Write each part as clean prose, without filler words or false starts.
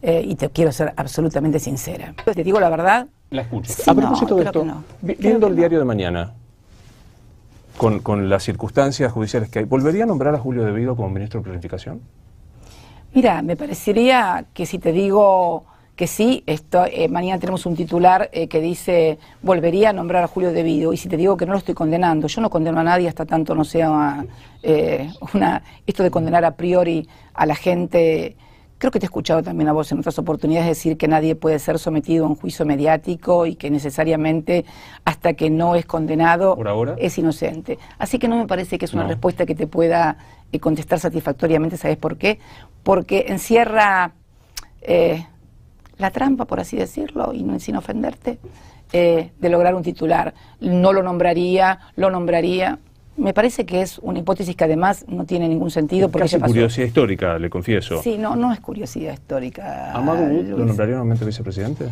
y te quiero ser absolutamente sincera. Te digo la verdad. La escucho. Sí, A propósito de esto, no. viendo el diario de mañana, con las circunstancias judiciales que hay, ¿volvería a nombrar a Julio De Vido como ministro de Planificación? Mira, me parecería que si te digo que sí, mañana tenemos un titular que dice volvería a nombrar a Julio De Vido, y si te digo que no lo estoy condenando, yo no condeno a nadie hasta tanto no sea esto de condenar a priori a la gente. Creo que te he escuchado también a vos en otras oportunidades decir que nadie puede ser sometido a un juicio mediático y que necesariamente hasta que no es condenado ¿por ahora? Es inocente. Así que no me parece que es una respuesta que te pueda contestar satisfactoriamente. ¿Sabes por qué? Porque encierra la trampa, por así decirlo, y sin ofenderte, de lograr un titular. No lo nombraría, lo nombraría. Me parece que es una hipótesis que además no tiene ningún sentido. Es casi curiosidad histórica, le confieso. Sí, no es curiosidad histórica. ¿A Mago Wood lo nombraría nuevamente vicepresidente?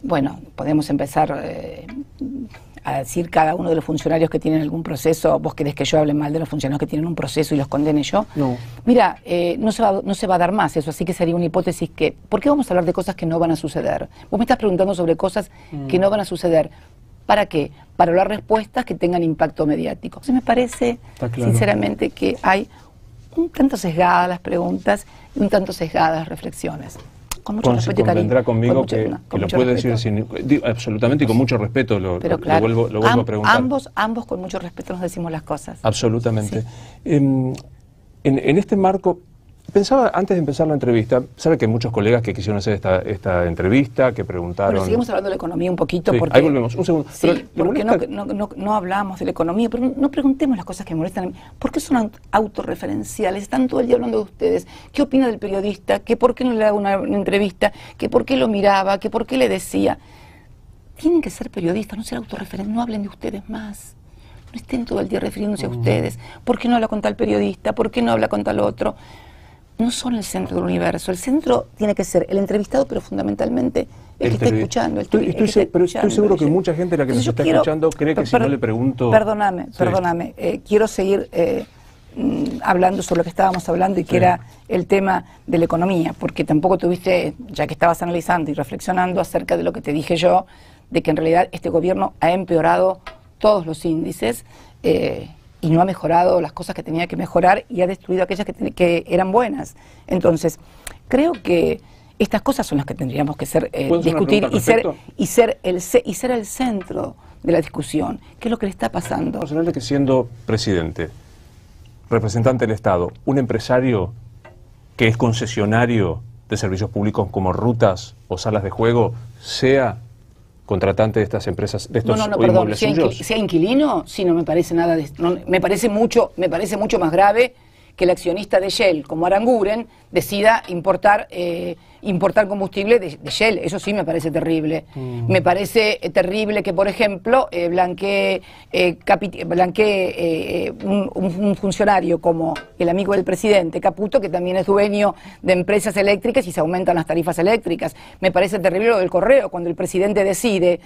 Bueno, podemos empezar a decir cada uno de los funcionarios que tienen algún proceso. ¿Vos querés que yo hable mal de los funcionarios que tienen un proceso y los condene yo? No. Mira, no se va a dar más eso, así que sería una hipótesis que... ¿Por qué vamos a hablar de cosas que no van a suceder? Vos me estás preguntando sobre cosas que no van a suceder. ¿Para qué? Para hablar respuestas que tengan impacto mediático. Entonces me parece, sinceramente, que hay un tanto sesgadas las preguntas y un tanto sesgadas las reflexiones. Con mucho respeto y cariño. Convendrá conmigo que lo puede decir absolutamente y con mucho respeto, lo vuelvo a preguntar. Ambos con mucho respeto nos decimos las cosas. Absolutamente. Sí. En este marco, pensaba, antes de empezar la entrevista, sabe que hay muchos colegas que quisieron hacer esta entrevista, que preguntaron... Bueno, seguimos hablando de la economía un poquito, sí, porque... ahí volvemos, un segundo. Sí, porque no hablamos de la economía, pero no preguntemos las cosas que molestan a mí. ¿Por qué son autorreferenciales? Están todo el día hablando de ustedes. ¿Qué opina del periodista? ¿Que por qué no le da una entrevista? ¿Que por qué lo miraba? ¿Que por qué le decía? Tienen que ser periodistas, no ser autorreferentes, no hablen de ustedes más. No estén todo el día refiriéndose a ustedes. ¿Por qué no habla con tal periodista? ¿Por qué no habla con tal otro? No son el centro del universo. El centro tiene que ser el entrevistado, pero fundamentalmente el que está escuchando. Estoy seguro que mucha gente la que nos está escuchando cree que si no le pregunto... Perdóname. Quiero seguir hablando sobre lo que estábamos hablando y que era el tema de la economía, porque tampoco tuviste, ya que estabas analizando y reflexionando acerca de lo que te dije yo, de que en realidad este gobierno ha empeorado todos los índices, y no ha mejorado las cosas que tenía que mejorar y ha destruido aquellas que eran buenas. Entonces, creo que estas cosas son las que tendríamos que discutir y ser el centro de la discusión. ¿Qué es lo que le está pasando? Personal que siendo presidente, representante del Estado, un empresario que es concesionario de servicios públicos como rutas o salas de juego, sea contratante de estas empresas, de estos inmuebles suyos. Sea inquilino, sí, no me parece nada me parece mucho más grave que el accionista de Shell, como Aranguren, decida importar combustible de Shell. Eso sí me parece terrible. Me parece terrible que, por ejemplo, blanquee un funcionario como el amigo del presidente, Caputo, que también es dueño de empresas eléctricas y se aumentan las tarifas eléctricas. Me parece terrible lo del correo, cuando el presidente decide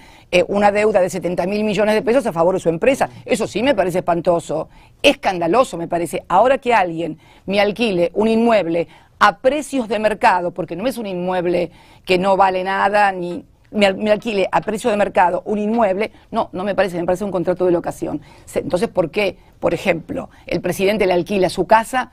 una deuda de 70.000 millones de pesos a favor de su empresa. Eso sí me parece espantoso. Escandaloso me parece. Ahora que alguien me alquile un inmueble a precios de mercado, porque no es un inmueble que no vale nada, ni me alquile a precio de mercado un inmueble, no me parece un contrato de locación. Entonces, ¿por qué, por ejemplo, el presidente le alquila su casa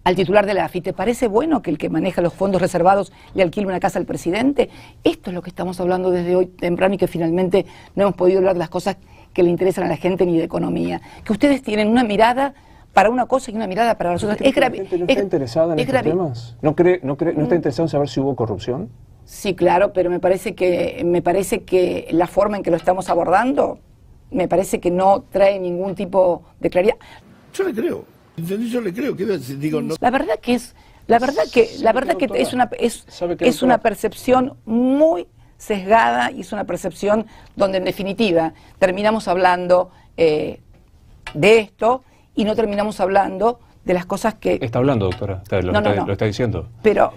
al titular de la AFI? ¿Te parece bueno que el que maneja los fondos reservados le alquile una casa al presidente? Esto es lo que estamos hablando desde hoy temprano y que finalmente no hemos podido hablar de las cosas que le interesan a la gente ni de economía. Que ustedes tienen una mirada para una cosa y una mirada para las otras. ¿La gente no está interesada en estos temas? ¿No está interesado en saber si hubo corrupción? Sí, claro, pero me parece que la forma en que lo estamos abordando, me parece que no trae ningún tipo de claridad. Yo le creo. Yo le creo. Digo, no. La verdad que es una percepción muy sesgada y es una percepción donde en definitiva terminamos hablando de esto y no terminamos hablando de las cosas que... Está hablando, doctora, lo está diciendo. Pero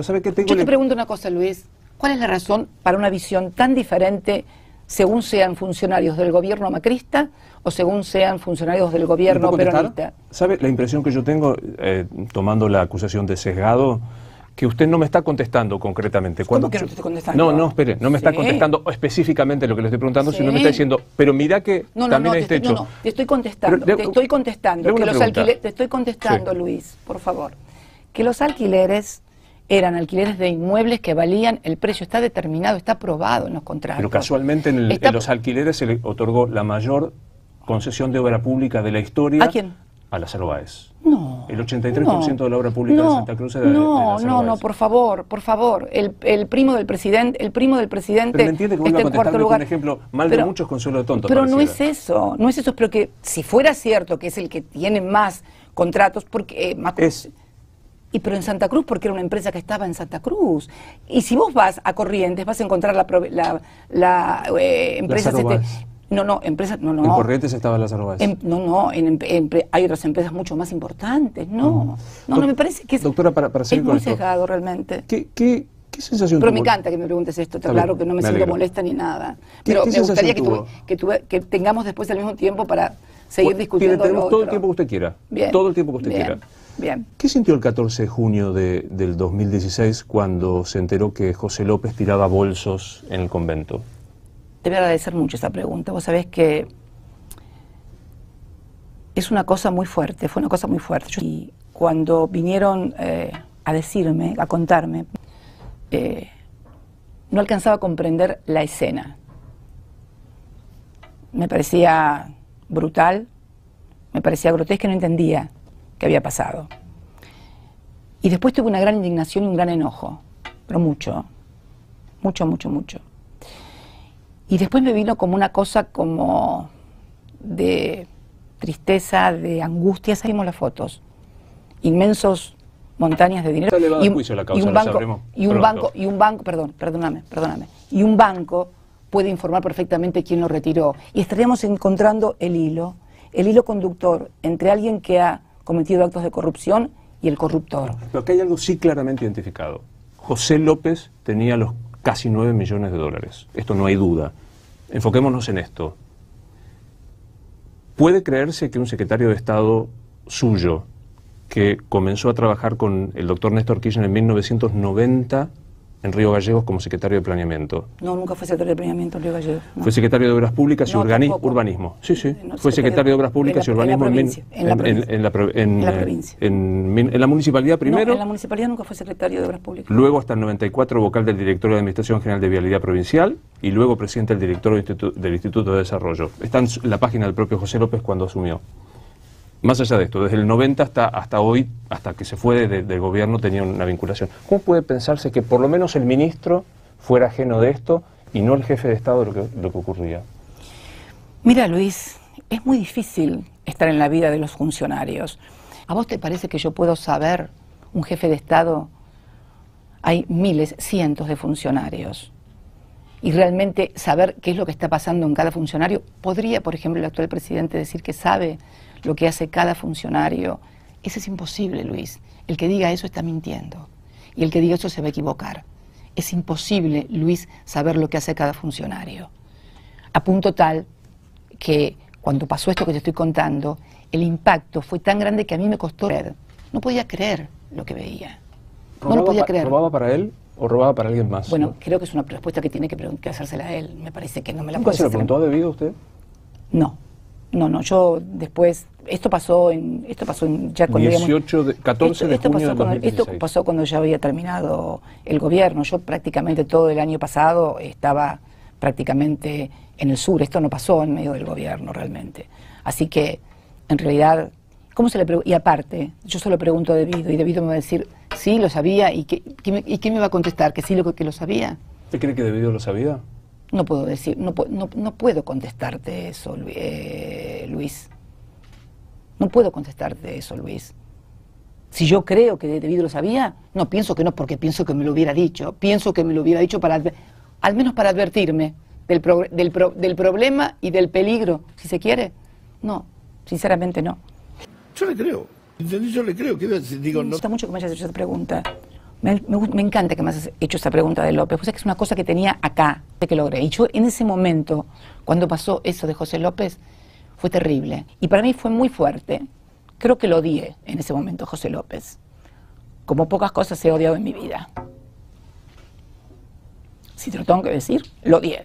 ¿sabe qué tengo? Yo te pregunto una cosa, Luis. ¿Cuál es la razón para una visión tan diferente según sean funcionarios del gobierno macrista o según sean funcionarios del gobierno peronista? ¿Sabe la impresión que yo tengo, tomando la acusación de sesgado, que usted no me está contestando concretamente. ¿Cómo que no te estoy contestando? No, espere, no me está contestando específicamente lo que le estoy preguntando, sino me está diciendo, pero mira que también hay techos. No, te estoy contestando, te estoy contestando, que los alquileres, te estoy contestando, Luis, por favor, que los alquileres eran alquileres de inmuebles que valían, el precio está determinado, está aprobado en los contratos. Pero casualmente en los alquileres se le otorgó la mayor concesión de obra pública de la historia. ¿A quién? A Lázaro Báez. No. El 83% de la obra pública de Santa Cruz es de Lázaro Báez. Por favor. El primo del presidente, Pero me entiende que vuelva a contestarme con un ejemplo mal de muchos, consuelo de tonto. Pero no es eso, pero que si fuera cierto que es el que tiene más contratos, porque pero en Santa Cruz, porque era una empresa que estaba en Santa Cruz. Y si vos vas a Corrientes, vas a encontrar la empresa... empresa... En Corrientes estaba Lázaro Báez. Hay otras empresas mucho más importantes. No, me parece que doctora, para seguir es con muy esto, sesgado realmente. ¿Qué sensación Pero tuvo? me encanta que me preguntes esto, está claro que no me siento molesta ni nada. Pero me gustaría que tengamos después al mismo tiempo para seguir discutiendo. Tenemos todo el tiempo que usted quiera. Bien. Todo el tiempo que usted quiera. Bien. ¿Qué sintió el 14 de junio del 2016 cuando se enteró que José López tiraba bolsos en el convento? Te voy a agradecer mucho esa pregunta. Vos sabés que es una cosa muy fuerte, fue una cosa muy fuerte. Y cuando vinieron a decirme, a contarme, no alcanzaba a comprender la escena. Me parecía brutal, me parecía grotesca, no entendía qué había pasado. Y después tuve una gran indignación y un gran enojo, pero mucho. Y después me vino como una cosa como de tristeza, de angustia. Salimos las fotos, inmensos montañas de dinero y un banco, perdóname, y un banco puede informar perfectamente quién lo retiró, y estaríamos encontrando el hilo conductor entre alguien que ha cometido actos de corrupción y el corruptor. Pero acá hay algo sí claramente identificado. José López tenía los casi 9 millones de dólares. Esto no hay duda. Enfoquémonos en esto. ¿Puede creerse que un secretario de Estado suyo, que comenzó a trabajar con el doctor Néstor Kirchner en 1990 en Río Gallegos como secretario de Planeamiento? No, nunca fue secretario de Planeamiento en Río Gallegos. No. Fue secretario de Obras Públicas y Urbanismo. Sí. Fue secretario de Obras Públicas y Urbanismo en la provincia. En la municipalidad primero. No, en la municipalidad nunca fue secretario de Obras Públicas. Luego hasta el 94 vocal del Directorio de Administración General de Vialidad Provincial y luego presidente del Directorio del Instituto de Desarrollo. Está en la página del propio José López cuando asumió. Más allá de esto, desde el 90 hasta hoy, hasta que se fue del gobierno, tenía una vinculación. ¿Cómo puede pensarse que por lo menos el ministro fuera ajeno de esto y no el jefe de Estado de lo que ocurría? Mira, Luis, es muy difícil estar en la vida de los funcionarios. ¿A vos te parece que yo puedo saber, un jefe de Estado? Hay miles, cientos de funcionarios. Y realmente saber qué es lo que está pasando en cada funcionario. ¿Podría, por ejemplo, el actual presidente decir que sabe lo que hace cada funcionario? Eso es imposible, Luis. El que diga eso está mintiendo. Y el que diga eso se va a equivocar. Es imposible, Luis, saber lo que hace cada funcionario. A punto tal que cuando pasó esto que te estoy contando, el impacto fue tan grande que a mí me costó creer. No podía creer lo que veía. No lo podía creer. ¿Robaba para él o robaba para alguien más? Bueno, creo que es una respuesta que tiene que hacérsela a él. Me parece que no me la puede hacer. ¿Nunca se lo preguntó a Debido usted? No, yo después, esto pasó ya cuando 14 de junio de 2016. Esto pasó cuando ya había terminado el gobierno. Yo prácticamente todo el año pasado estaba prácticamente en el sur. Esto no pasó en medio del gobierno realmente. Así que, en realidad, y aparte, yo solo pregunto a Debido, y Debido me va a decir, sí, lo sabía, ¿y qué me va a contestar? ¿Que sí que lo sabía? ¿Usted cree que Debido lo sabía? No puedo decir, no puedo contestarte eso, Luis. No puedo contestarte eso, Luis. Si yo creo que Debido lo sabía, no, pienso que no, porque pienso que me lo hubiera dicho. Pienso que me lo hubiera dicho al menos para advertirme del problema y del peligro, si se quiere. No, sinceramente no. Yo le creo. Yo le creo. Digo, Me gusta mucho que me hayas hecho esa pregunta. Me encanta que me hayas hecho esa pregunta de López. Pues es que es una cosa que tenía acá, que logré. Y yo en ese momento, cuando pasó eso de José López, fue terrible. Y para mí fue muy fuerte. Creo que lo odié en ese momento, José López. como pocas cosas he odiado en mi vida. Si te lo tengo que decir, lo odié.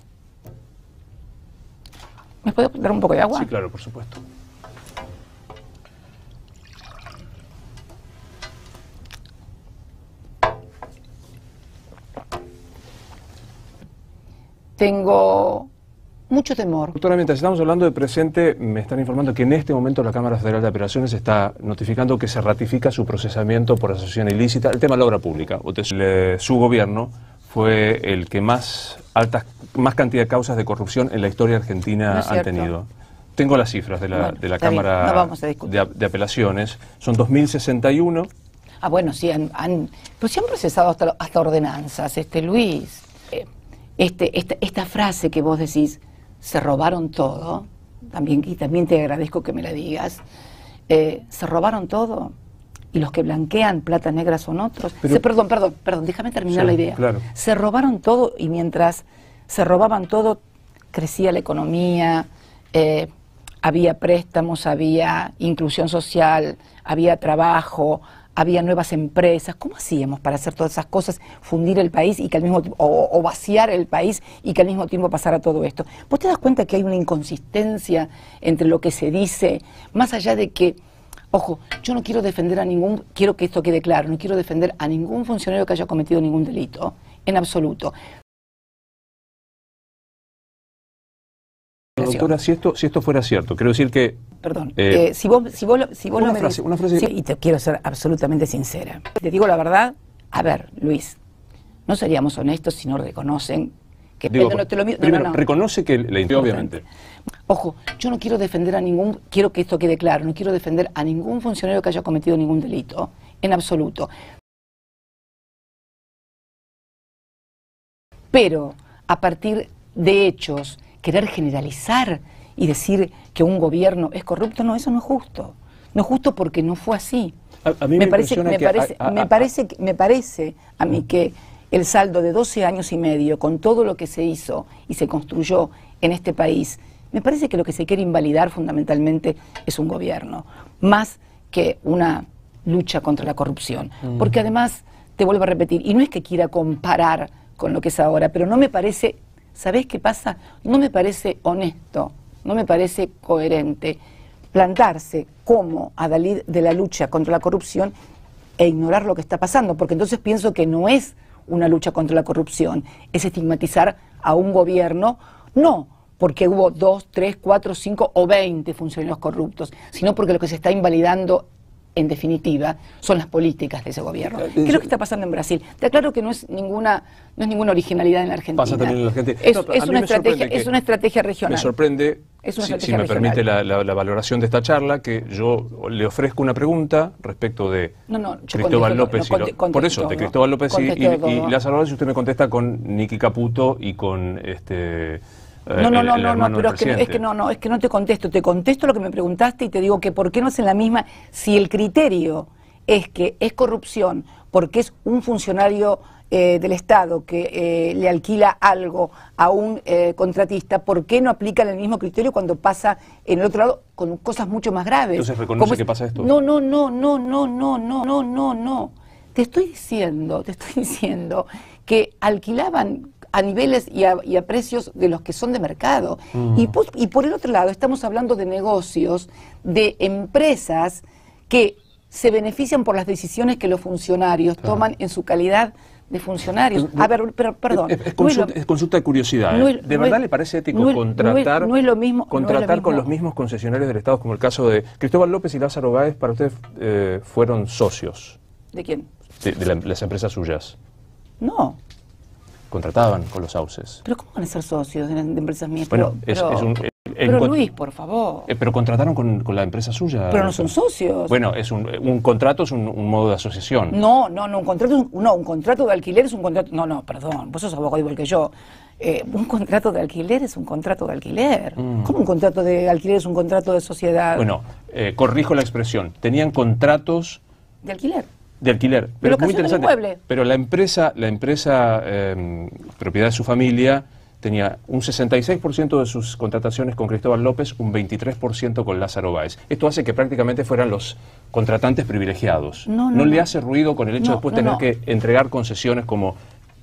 ¿Me puedes dar un poco de agua? Sí, claro, por supuesto. Tengo mucho temor. Doctora, mientras estamos hablando de presente, me están informando que en este momento la Cámara Federal de Apelaciones está notificando que se ratifica su procesamiento por asociación ilícita. El tema de la obra pública. Su gobierno fue el que más cantidad de causas de corrupción en la historia argentina han tenido. Tengo las cifras de la Cámara de Apelaciones. Son 2.061. Ah, bueno, sí, pero sí han procesado hasta ordenanzas, Luis. Esta frase que vos decís, se robaron todo, y también te agradezco que me la digas, se robaron todo, y los que blanquean plata negra son otros. Perdón, déjame terminar la idea. Claro. Se robaron todo, y mientras se robaban todo, crecía la economía, había préstamos, había inclusión social, había trabajo, había nuevas empresas. ¿Cómo hacíamos para hacer todas esas cosas, fundir el país y que al mismo tiempo, o vaciar el país y que al mismo tiempo pasara todo esto? ¿Vos te das cuenta que hay una inconsistencia entre lo que se dice, más allá de que, ojo, yo no quiero defender quiero que esto quede claro, no quiero defender a ningún funcionario que haya cometido ningún delito, en absoluto. Doctora, si esto fuera cierto, quiero decir que... Perdón, si vos una frase. Sí, y te quiero ser absolutamente sincera. Te digo la verdad, a ver, Luis, no seríamos honestos si no reconocen que... reconoce que la identidad, obviamente. Ojo, yo no quiero defender quiero que esto quede claro, no quiero defender a ningún funcionario que haya cometido ningún delito, en absoluto. Pero, a partir de hechos, querer generalizar y decir que un gobierno es corrupto, no, eso no es justo. No es justo porque no fue así. A mí me parece a mí que el saldo de 12 años y medio, con todo lo que se hizo y se construyó en este país, me parece que lo que se quiere invalidar fundamentalmente es un gobierno, más que una lucha contra la corrupción. Porque además, te vuelvo a repetir, y no es que quiera comparar con lo que es ahora, pero no me parece... ¿Sabés qué pasa? No me parece honesto, no me parece coherente plantarse como adalid de la lucha contra la corrupción e ignorar lo que está pasando, porque entonces pienso que no es una lucha contra la corrupción, es estigmatizar a un gobierno, no porque hubo 2, 3, 4, 5 o 20 funcionarios corruptos, sino porque lo que se está invalidando en definitiva, son las políticas de ese gobierno. ¿Qué es lo que está pasando en Brasil? Te aclaro que no es ninguna originalidad en la Argentina. Pasa también en la Argentina. Es una estrategia regional. Me sorprende, si me permite la valoración de esta charla, que yo le ofrezco una pregunta respecto de Cristóbal López. Por eso, de Cristóbal López y Lázaro Báez, si usted me contesta con Nicky Caputo y con pero es que no te contesto lo que me preguntaste y te digo que por qué no es en la misma, si el criterio es que es corrupción porque es un funcionario del Estado que le alquila algo a un contratista, ¿por qué no aplican el mismo criterio cuando pasa en el otro lado con cosas mucho más graves? Entonces reconoce que pasa esto. No. Te estoy diciendo que alquilaban a niveles y a precios de los que son de mercado. Y por el otro lado estamos hablando de negocios, de empresas que se benefician por las decisiones que los funcionarios toman en su calidad de funcionarios. A ver, pero perdón. Es consulta de curiosidad. ¿De verdad le parece ético contratar con los mismos concesionarios del Estado, como el caso de Cristóbal López y Lázaro Báez, para ustedes fueron socios? ¿De quién? De las empresas suyas. No. Contrataban con los sauces. ¿Pero cómo van a ser socios de empresas mías? Bueno, pero Luis, por favor. Pero contrataron con la empresa suya. Pero no son socios. Bueno, un contrato es un modo de asociación. No, un contrato de alquiler es un contrato... No, perdón, vos sos abogado igual que yo. Un contrato de alquiler es un contrato de alquiler. ¿Cómo un contrato de alquiler es un contrato de sociedad? Bueno, corrijo la expresión. Tenían contratos... ¿De alquiler? De alquiler. Pero muy interesante. Pero la empresa propiedad de su familia tenía un 66% de sus contrataciones con Cristóbal López, un 23% con Lázaro Báez. Esto hace que prácticamente fueran los contratantes privilegiados. ¿No le hace ruido con el hecho de después tener que entregar concesiones como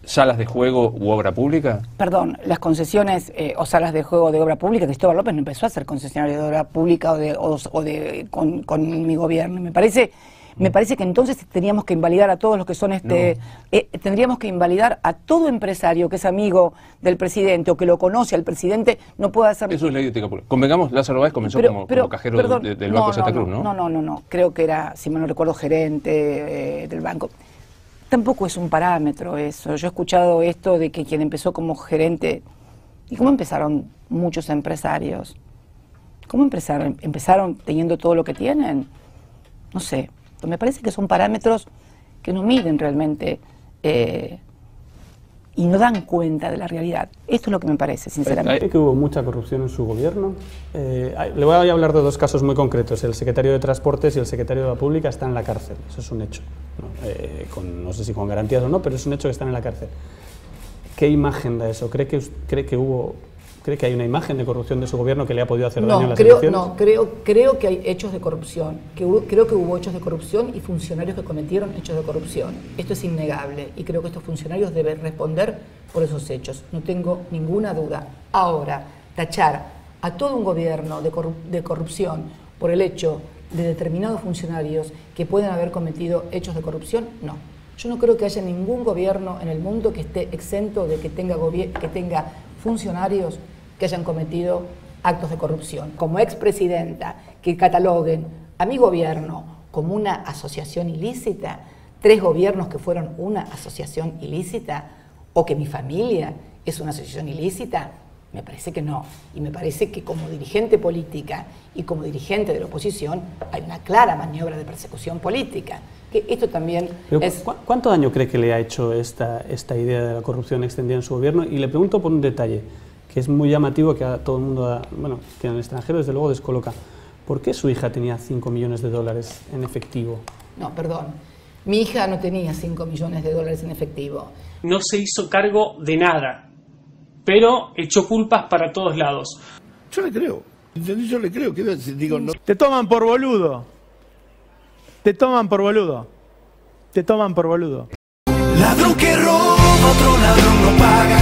salas de juego u obra pública? Perdón, las concesiones o salas de juego de obra pública, Cristóbal López no empezó a ser concesionario de obra pública con mi gobierno. Me parece que entonces teníamos que invalidar a todos los que son tendríamos que invalidar a todo empresario que es amigo del presidente o que lo conoce al presidente, no puede hacer... Eso es ley de ética pública. Convengamos, Lázaro Báez comenzó como cajero del Banco de Santa Cruz, ¿no? No, creo que era, si mal no recuerdo, gerente del banco. Tampoco es un parámetro eso. Yo he escuchado esto de que quien empezó como gerente... ¿Y cómo empezaron muchos empresarios? ¿Cómo empezaron? ¿Empezaron teniendo todo lo que tienen? No sé. Me parece que son parámetros que no miden realmente y no dan cuenta de la realidad. Esto es lo que me parece, sinceramente. ¿Cree que hubo mucha corrupción en su gobierno? Le voy a hablar de dos casos muy concretos. El secretario de Transportes y el secretario de la Pública están en la cárcel. Eso es un hecho. No sé si con garantías o no, pero es un hecho que están en la cárcel. ¿Qué imagen da eso? ¿Cree que hay una imagen de corrupción de su gobierno que le ha podido hacer daño en las elecciones? No, creo que hay hechos de corrupción. Creo que hubo hechos de corrupción y funcionarios que cometieron hechos de corrupción. Esto es innegable y creo que estos funcionarios deben responder por esos hechos. No tengo ninguna duda. Ahora, tachar a todo un gobierno de corrupción por el hecho de determinados funcionarios que pueden haber cometido hechos de corrupción, no. Yo no creo que haya ningún gobierno en el mundo que esté exento de que tenga funcionarios que hayan cometido actos de corrupción. Como expresidenta, que cataloguen a mi gobierno como una asociación ilícita, 3 gobiernos que fueron una asociación ilícita, o que mi familia es una asociación ilícita, me parece que no. Y me parece que como dirigente política y como dirigente de la oposición hay una clara maniobra de persecución política. Que esto también es... ¿Cuánto daño cree que le ha hecho esta idea de la corrupción extendida en su gobierno? Y le pregunto por un detalle que es muy llamativo, que a todo el mundo, que en el extranjero desde luego descoloca. ¿Por qué su hija tenía 5 millones de dólares en efectivo? No, perdón. Mi hija no tenía 5 millones de dólares en efectivo. No se hizo cargo de nada, pero echó culpas para todos lados. Yo le creo. Yo le creo. ¿Qué digo? No. Te toman por boludo. Te toman por boludo. Te toman por boludo. Ladrón que roba, otro ladrón no paga.